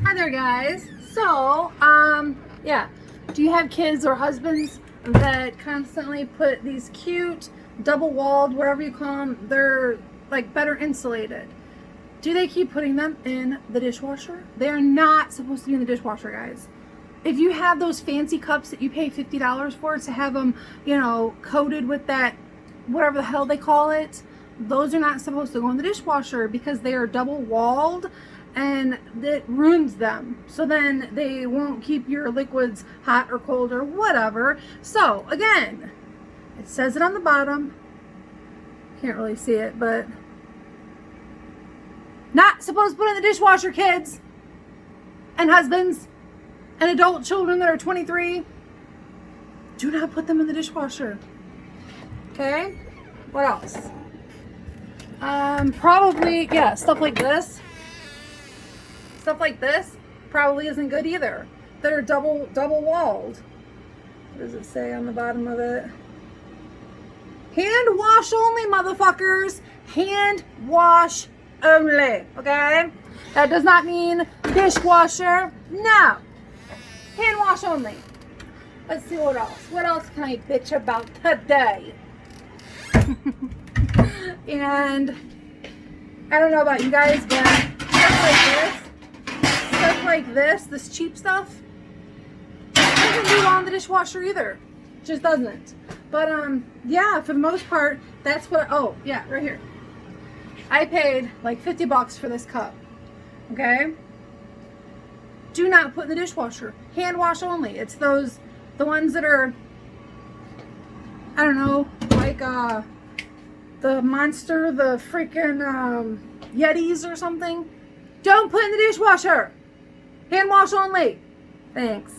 Hi there, guys. So, yeah, do you have kids or husbands that constantly put these cute double-walled, whatever you call them, they're like better insulated? Do they keep putting them in the dishwasher? They are not supposed to be in the dishwasher, guys. If you have those fancy cups that you pay $50 for to have them, you know, coated with that, whatever the hell they call it, those are not supposed to go in the dishwasher because they are double-walled and it ruins them. So then they won't keep your liquids hot or cold or whatever. So again, it says it on the bottom. Can't really see it, but not supposed to put in the dishwasher, kids and husbands and adult children that are 23. Do not put them in the dishwasher. Okay? What else? Probably, yeah, stuff like this. Stuff like this probably isn't good either. That are double walled. What does it say on the bottom of it? Hand wash only, motherfuckers. Hand wash only. Okay? That does not mean dishwasher. No. Hand wash only. Let's see what else. What else can I bitch about today? And I don't know about you guys, but stuff like this cheap stuff, doesn't do well in the dishwasher either. Just doesn't. But yeah, for the most part, that's what. Oh yeah, right here. I paid like $50 for this cup. Okay. Do not put in the dishwasher. Hand wash only. It's the ones that are, I don't know, like the Monster, the freaking Yetis or something. Don't put in the dishwasher. Hand wash only. Thanks.